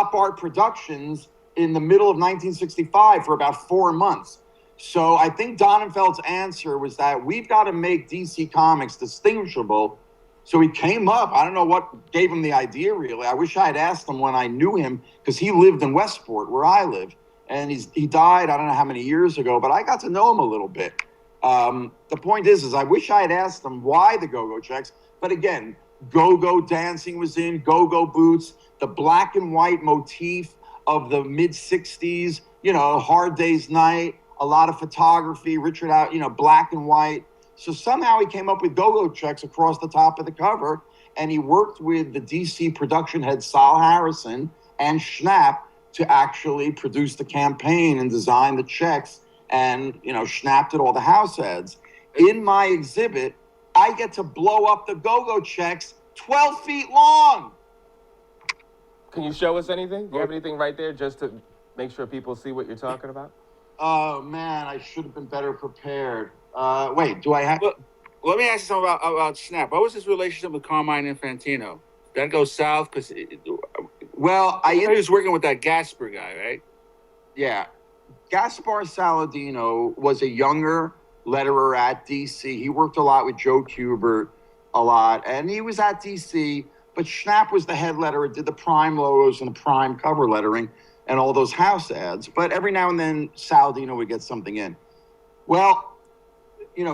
Pop Art Productions in the middle of 1965 for about 4 months. So I think Donenfeld's answer was that we've got to make DC Comics distinguishable. So he came up, I don't know what gave him the idea, really. I wish I had asked him when I knew him, because he lived in Westport, where I live. And he died, I don't know how many years ago, but I got to know him a little bit. The point is I wish I had asked him why the go-go checks. But again, go-go dancing was in, go-go boots, the black and white motif of the mid-'60s, Hard Day's Night, a lot of photography, Richard out, black and white. So somehow he came up with go-go checks across the top of the cover, and he worked with the DC production head Sal Harrison and Schnapp to actually produce the campaign and design the checks. And, Schnapp did all the house ads. In my exhibit, I get to blow up the go-go checks 12 feet long. Can you show us anything? Do you have anything right there just to make sure people see what you're talking about? Oh, man, I should have been better prepared. Wait, do I have... Well, let me ask you something about Schnapp. What was his relationship with Carmine Infantino? Did that go south? Because, well, he was working with that Gasper guy, right? Yeah. Gaspar Saladino was a younger letterer at DC. He worked a lot with Joe Kubert, a lot, and he was at DC, but Schnapp was the head letterer, did the prime logos and the prime cover lettering and all those house ads. But every now and then, Saladino would get something in. Well,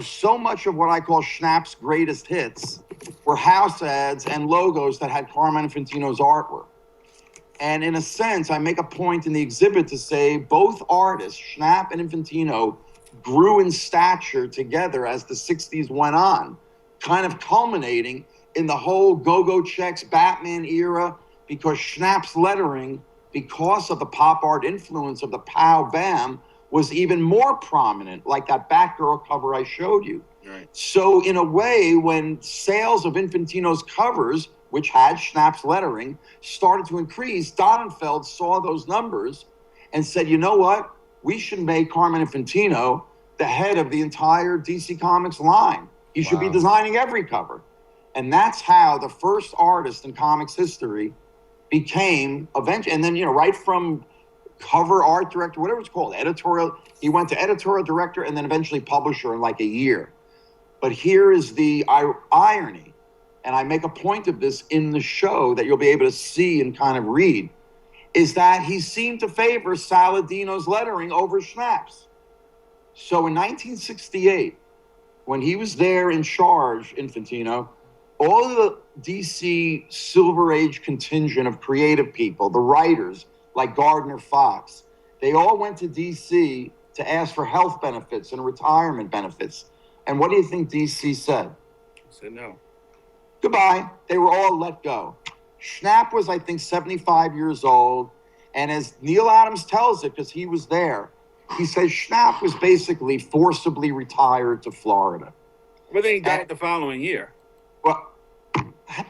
so much of what I call Schnapp's greatest hits were house ads and logos that had Carmine Infantino's artwork. And in a sense, I make a point in the exhibit to say both artists, Schnapp and Infantino, grew in stature together as the 60s went on, kind of culminating in the whole go-go checks Batman era, because Schnapp's lettering, because of the pop art influence of the Pow Bam, was even more prominent, like that Batgirl cover I showed you. Right. So in a way, when sales of Infantino's covers, which had Schnapp's lettering, started to increase, Donenfeld saw those numbers and said, you know what? We should make Carmine Infantino the head of the entire DC Comics line. He should be designing every cover. And that's how the first artist in comics history became eventually, and then, right from cover art director, whatever it's called, editorial, he went to editorial director and then eventually publisher in like a year. But here is the irony, and I make a point of this in the show that you'll be able to see and kind of read, is that he seemed to favor Saladino's lettering over Schnapp's. So in 1968, when he was there in charge, Infantino, all of the DC Silver Age contingent of creative people, the writers like Gardner Fox, they all went to DC to ask for health benefits and retirement benefits. And what do you think DC said? Said no. Goodbye. They were all let go. Schnapp was, I think, 75 years old. And as Neil Adams tells it, because he was there, he says Schnapp was basically forcibly retired to Florida. But then he died the following year. Well,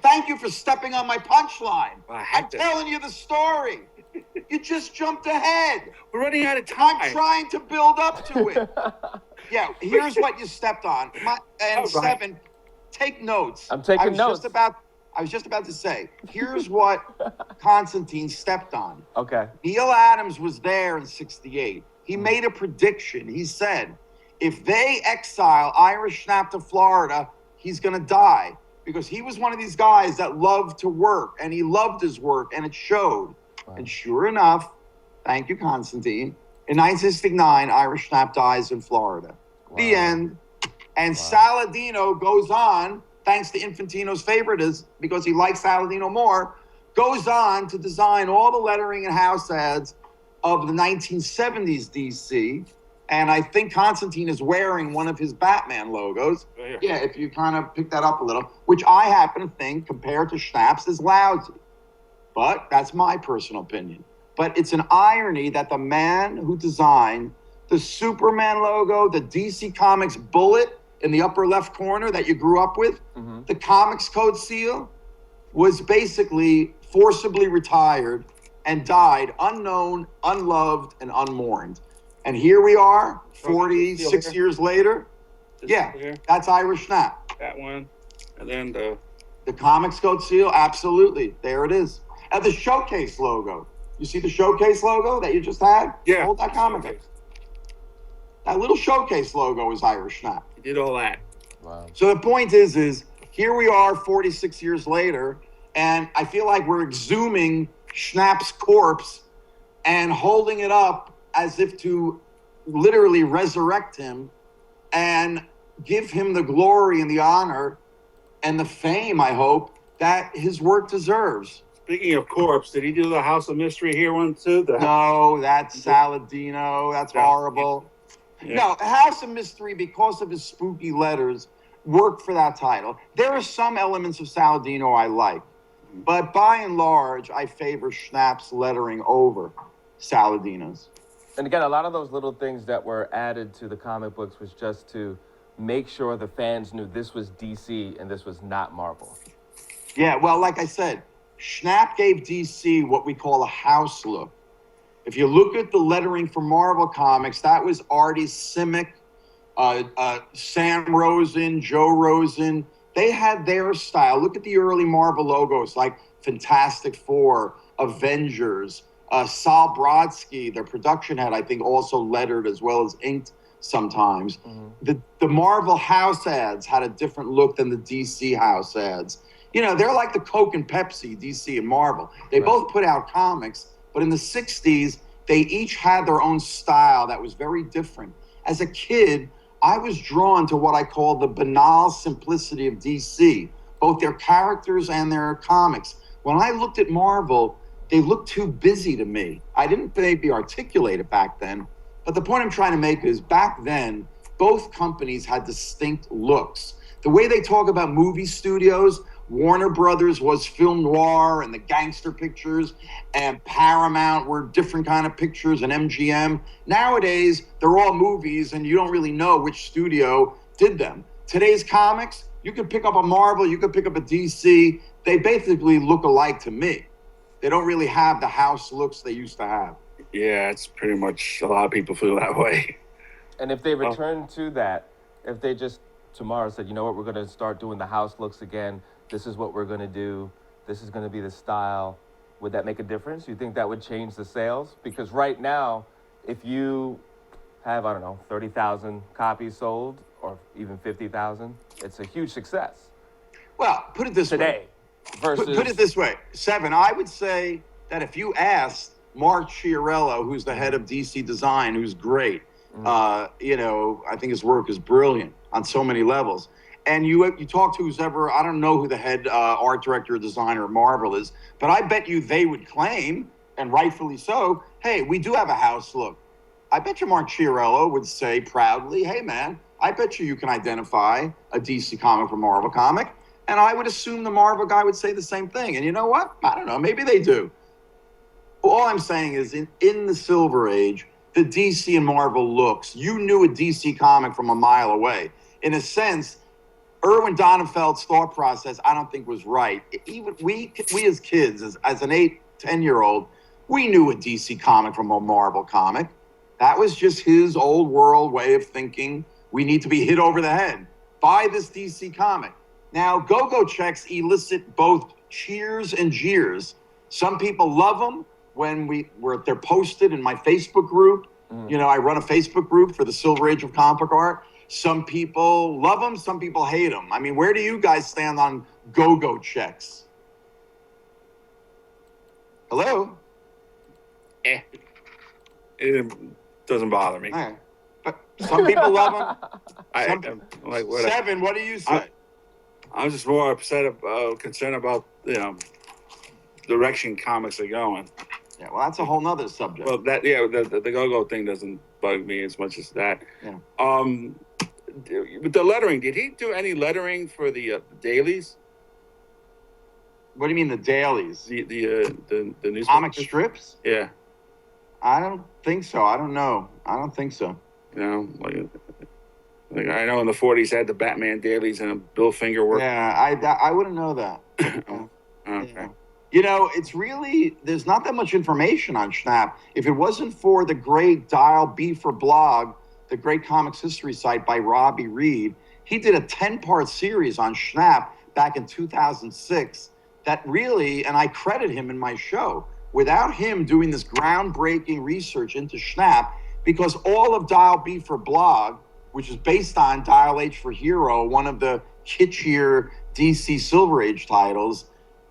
thank you for stepping on my punchline. I'm telling you the story. You just jumped ahead. We're running out of time. I'm trying to build up to it. Yeah, here's what you stepped on. Seven, take notes. I'm taking notes. I was just about to say, here's what Constantine stepped on. Okay. Neil Adams was there in 68. He made a prediction. He said, if they exile Ira Schnapp to Florida, he's going to die. Because he was one of these guys that loved to work, and he loved his work, and it showed. Wow. And sure enough, thank you, Constantine, in 1969, Ira Schnapp dies in Florida. Wow. The end. And Saladino goes on, thanks to Infantino's favoritism, because he likes Saladino more, goes on to design all the lettering and house ads of the 1970s DC. And I think Constantine is wearing one of his Batman logos. Yeah, if you kind of pick that up a little, which I happen to think, compared to Schnapp's, is lousy. But that's my personal opinion. But it's an irony that the man who designed the Superman logo, the DC Comics bullet in the upper left corner that you grew up with, the Comics Code seal, was basically forcibly retired and died unknown, unloved, and unmourned. And here we are, 46 years later. That's Ira Schnapp. That one. And then the Comics Code seal, absolutely. There it is. And the Showcase logo. You see the showcase logo that you just had? Yeah. Hold that comic up. That little showcase logo is Ira Schnapp. He did all that. Wow. So the point is here we are 46 years later, and I feel like we're exhuming Schnapp's corpse and holding it up as if to literally resurrect him and give him the glory and the honor and the fame, I hope, that his work deserves. Speaking of corpse, did he do the House of Mystery here one too? No, that's Saladino. That's horrible. Yeah. No, House of Mystery, because of his spooky letters, worked for that title. There are some elements of Saladino I like, but by and large, I favor Schnapp's lettering over Saladino's. And again, a lot of those little things that were added to the comic books was just to make sure the fans knew this was DC and this was not Marvel. Yeah, well, like I said, Schnapp gave DC what we call a house look. If you look at the lettering for Marvel Comics, that was Artie Simek, Sam Rosen, Joe Rosen. They had their style. Look at the early Marvel logos like Fantastic Four, Avengers, Sal Brodsky, their production head, I think also lettered as well as inked sometimes. Mm-hmm. The Marvel house ads had a different look than the DC house ads. You know, they're like the Coke and Pepsi, DC and Marvel. They both put out comics, but in the 60s, they each had their own style that was very different. As a kid, I was drawn to what I call the banal simplicity of DC, both their characters and their comics. When I looked at Marvel, they looked too busy to me. I didn't maybe articulate it back then, but the point I'm trying to make is back then, both companies had distinct looks. The way they talk about movie studios, Warner Brothers was film noir and the gangster pictures, and Paramount were different kind of pictures, and MGM. Nowadays, they're all movies, and you don't really know which studio did them. Today's comics, you could pick up a Marvel, you could pick up a DC. They basically look alike to me. They don't really have the house looks they used to have. Yeah, it's pretty much, a lot of people feel that way. And if they return to that, if they just tomorrow said, you know what, we're going to start doing the house looks again, this is what we're going to do, this is going to be the style, would that make a difference? You think that would change the sales? Because right now, if you have, I don't know, 30,000 copies sold, or even 50,000, it's a huge success. Well, put it this way. Today versus... Put it this way. Seven, I would say that if you asked Mark Chiarello, who's the head of DC Design, who's great, you know, I think his work is brilliant on so many levels. And you talk to whoever, I don't know who the head art director or designer at Marvel is, but I bet you they would claim, and rightfully so, hey, we do have a house look. I bet you Mark Chiarello would say proudly, hey, man, I bet you can identify a DC comic from Marvel comic. And I would assume the Marvel guy would say the same thing. And you know what? I don't know. Maybe they do. All I'm saying is in the Silver Age, the DC and Marvel looks, you knew a DC comic from a mile away. In a sense, Erwin Donenfeld's thought process, I don't think was right. Even we as kids, as an 8, 10-year-old, we knew a DC comic from a Marvel comic. That was just his old world way of thinking. We need to be hit over the head. Buy this DC comic. Now, go-go checks elicit both cheers and jeers. Some people love them when they're posted in my Facebook group. You know, I run a Facebook group for the Silver Age of comic art. Some people love them, some people hate them. I mean, where do you guys stand on go-go checks? Hello? It doesn't bother me. Right. But some people love them. Like what? Seven, what do you say? I'm just more upset, concerned about, you know, direction comics are going. Yeah, well, that's a whole nother subject. Well, the go-go thing doesn't bug me as much as that. Yeah. With the lettering, did he do any lettering for the dailies? What do you mean the dailies? The newspaper? Comic strips? Yeah. I don't think so. I don't know. I don't think so. You know, like I know in the 40s had the Batman dailies and Bill Finger work. Yeah, I wouldn't know that. Okay. Yeah. You know, it's really, there's not that much information on Schnapp. If it wasn't for the great Dial B for blog, the great comics history site by Robbie Reed, he did a 10-part series on Schnapp back in 2006 that really, and I credit him in my show, without him doing this groundbreaking research into Schnapp, because all of Dial B for Blog, which is based on Dial H for Hero, one of the kitschier DC Silver Age titles,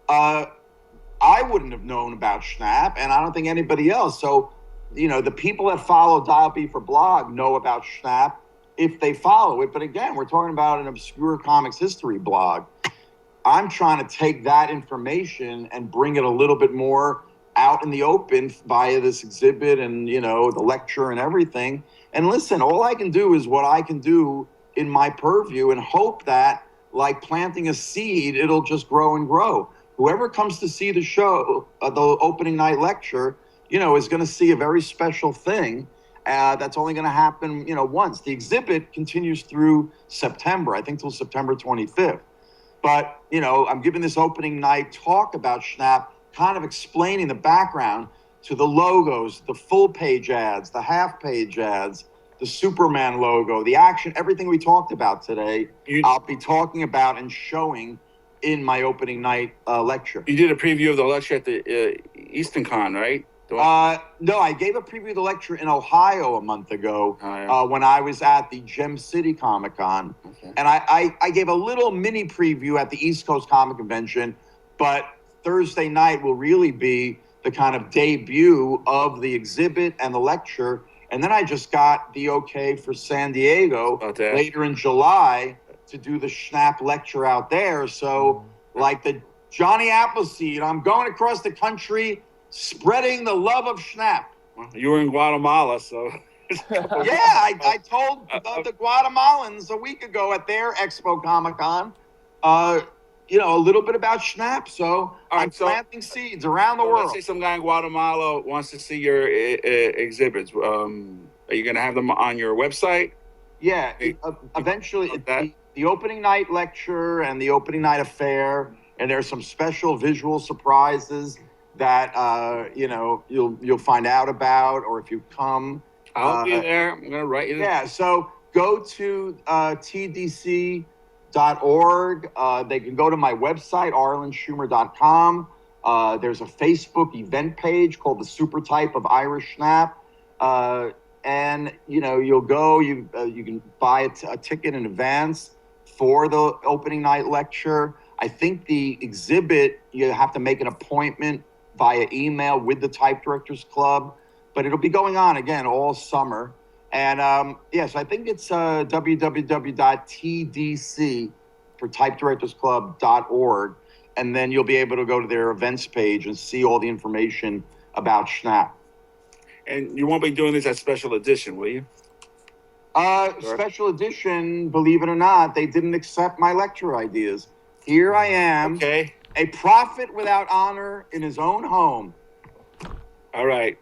I wouldn't have known about Schnapp, and I don't think anybody else. So, the people that follow Dial B for Blog know about Schnapp if they follow it. But again, we're talking about an obscure comics history blog. I'm trying to take that information and bring it a little bit more out in the open via this exhibit and, the lecture and everything. And listen, all I can do is what I can do in my purview and hope that, like planting a seed, it'll just grow and grow. Whoever comes to see the show, the opening night lecture, is going to see a very special thing that's only going to happen, once. The exhibit continues through September, I think till September 25th. But, I'm giving this opening night talk about Schnapp, kind of explaining the background to the logos, the full page ads, the half page ads, the Superman logo, the action, everything we talked about today, I'll be talking about and showing in my opening night lecture. You did a preview of the lecture at the Eastern Con, right? No, I gave a preview of the lecture in Ohio a month ago when I was at the Gem City Comic Con. Okay. And I gave a little mini preview at the East Coast Comic Convention, but Thursday night will really be the kind of debut of the exhibit and the lecture. And then I just got the okay for San Diego later in July to do the Schnapp lecture out there. So like the Johnny Appleseed, I'm going across the country spreading the love of Schnapp. You were in Guatemala, so. Yeah, I told the Guatemalans a week ago at their Expo Comic Con, a little bit about Schnapp. So I'm planting seeds around the world. Let's say some guy in Guatemala wants to see your exhibits. Are you going to have them on your website? Yeah, eventually the opening night lecture and the opening night affair, and there's some special visual surprises that you'll find out about, or if you come, I'll be there. I'm gonna write you. Yeah, so go to tdc.org. They can go to my website, arlenschumer.com. There's a Facebook event page called the Super Type of Ira Schnapp. And you'll go. You can buy a ticket in advance for the opening night lecture. I think the exhibit, you have to make an appointment via email with the Type Directors Club, but it'll be going on again all summer. And so I think it's www.tdc for typedirectorsclub.org, and then you'll be able to go to their events page and see all the information about Schnapp. And you won't be doing this as special edition, will you? Special edition, believe it or not, they didn't accept my lecture ideas. Here I am, a prophet without honor in his own home. All right.